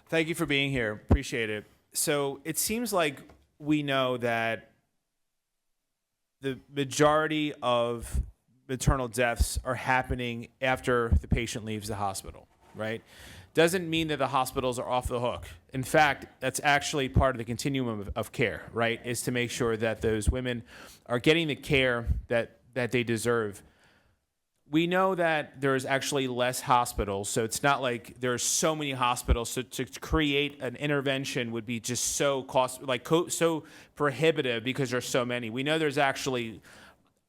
Thank you for being here. Appreciate it. So it seems like we know that the majority of maternal deaths are happening after the patient leaves the hospital, right? Doesn't mean that the hospitals are off the hook. In fact, that's actually part of the continuum of care, right? Is to make sure that those women are getting the care that they deserve. We know that there's actually less hospitals, so it's not like there's so many hospitals. So to create an intervention would be just so so prohibitive because there's so many. We know there's actually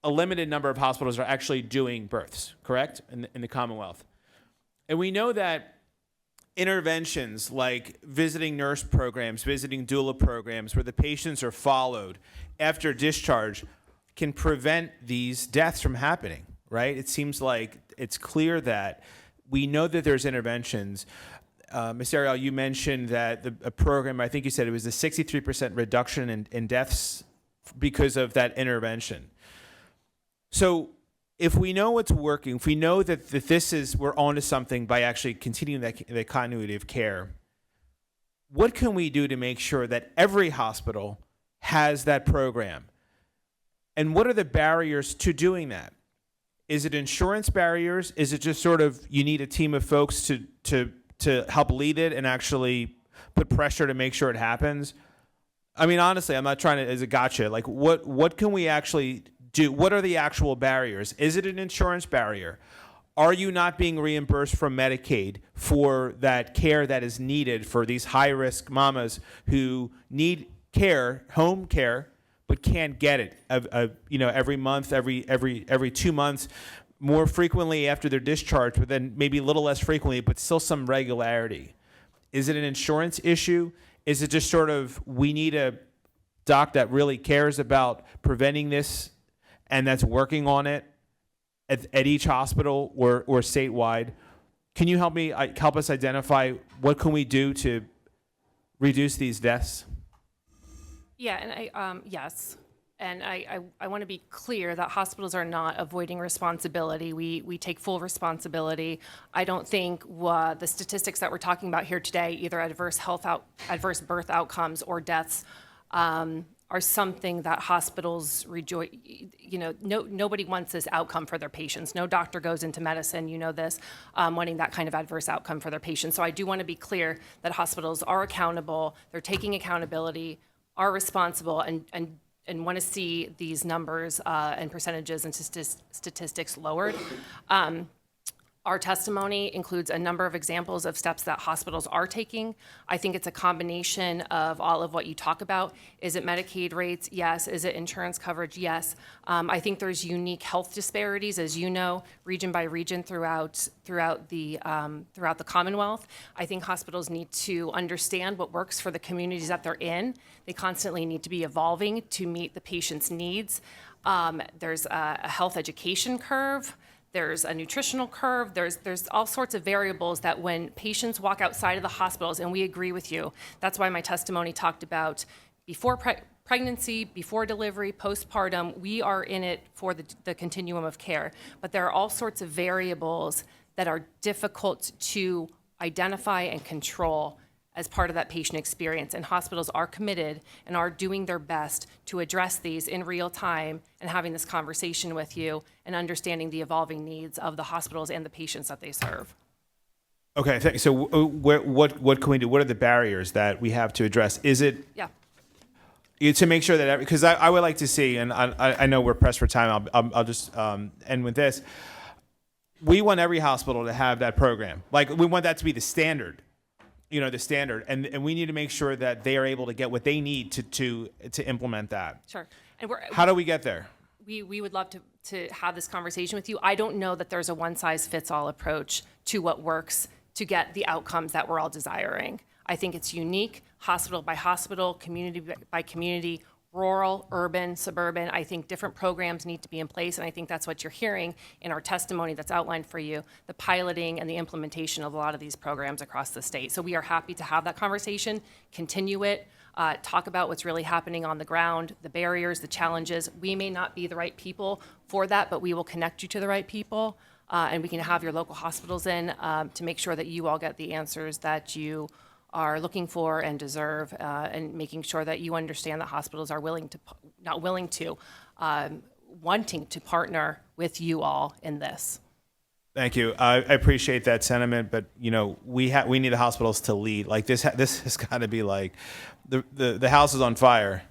a limited number of hospitals that are actually doing births, correct, in the Commonwealth. And we know that interventions like visiting nurse programs, visiting doula programs, where the patients are followed after discharge, can prevent these deaths from happening. Right? It seems like it's clear that we know that there's interventions. Ms. Ariel, you mentioned that a program, I think you said it was a 63% reduction in deaths because of that intervention. So if we know what's working, if we know that we're onto something by actually continuing the continuity of care, what can we do to make sure that every hospital has that program? And what are the barriers to doing that? Is it insurance barriers? Is it just sort of you need a team of folks to help lead it and actually put pressure to make sure it happens? I mean, honestly, I'm not trying to as a gotcha. Like, what can we actually do? What are the actual barriers? Is it an insurance barrier? Are you not being reimbursed from Medicaid for that care that is needed for these high-risk mamas who need care, home care, but can't get it, every month, every 2 months, more frequently after they're discharged, but then maybe a little less frequently, but still some regularity? Is it an insurance issue? Is it just sort of we need a doc that really cares about preventing this and that's working on it at each hospital or statewide? Can you help us identify what can we do to reduce these deaths? Yeah, and yes. And I want to be clear that hospitals are not avoiding responsibility. We take full responsibility. I don't think the statistics that we're talking about here today, either adverse birth outcomes or deaths, are something that hospitals rejoice. Nobody wants this outcome for their patients. No doctor goes into medicine, this, wanting that kind of adverse outcome for their patients. So I do want to be clear that hospitals are accountable. They're taking accountability, are responsible, and want to see these numbers and percentages and statistics lowered. Our testimony includes a number of examples of steps that hospitals are taking. I think it's a combination of all of what you talk about. Is it Medicaid rates? Yes. Is it insurance coverage? Yes. I think there's unique health disparities, as you know, region by region throughout the Commonwealth. I think hospitals need to understand what works for the communities that they're in. They constantly need to be evolving to meet the patient's needs. There's a health education curve. There's a nutritional curve. There's all sorts of variables that when patients walk outside of the hospitals, and we agree with you, that's why my testimony talked about before pregnancy, before delivery, postpartum, we are in it for the continuum of care. But there are all sorts of variables that are difficult to identify and control as part of that patient experience. And hospitals are committed and are doing their best to address these in real time and having this conversation with you and understanding the evolving needs of the hospitals and the patients that they serve. Okay, so what can we do? What are the barriers that we have to address? Is it to make sure that, because I would like to see, and I know we're pressed for time, I'll just end with this. We want every hospital to have that program. Like, we want that to be the standard. The standard, and we need to make sure that they are able to get what they need to implement that. Sure. And how do we get there? We would love to have this conversation with you. I don't know that there's a one-size-fits-all approach to what works to get the outcomes that we're all desiring. I think it's unique, hospital by hospital, community by community, rural, urban, suburban. I think different programs need to be in place, and I think that's what you're hearing in our testimony that's outlined for you, the piloting and the implementation of a lot of these programs across the state. So we are happy to have that conversation, continue it, talk about what's really happening on the ground, the barriers, the challenges. We may not be the right people for that, but we will connect you to the right people, and we can have your local hospitals in to make sure that you all get the answers that you are looking for and deserve, and making sure that you understand that hospitals are wanting to partner with you all in this. Thank you. I appreciate that sentiment, but we need the hospitals to lead. Like this has got to be like the house is on fire.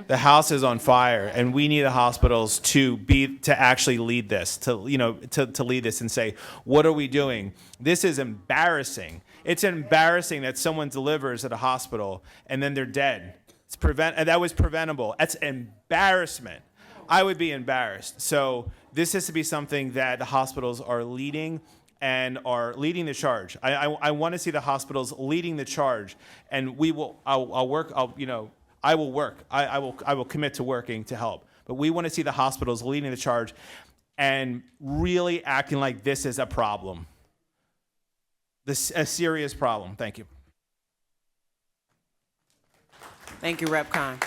The house is on fire, and we need the hospitals to actually lead this, to lead this and say, what are we doing? This is embarrassing. It's embarrassing that someone delivers at a hospital and then they're dead. That was preventable. That's embarrassment. I would be embarrassed. So this has to be something that the hospitals are leading and are leading the charge. I want to see the hospitals leading the charge, and we will. I'll work. I will work. I will commit to working to help. But we want to see the hospitals leading the charge and really acting like this is a problem. A serious problem. Thank you. Thank you, Rep. Khan.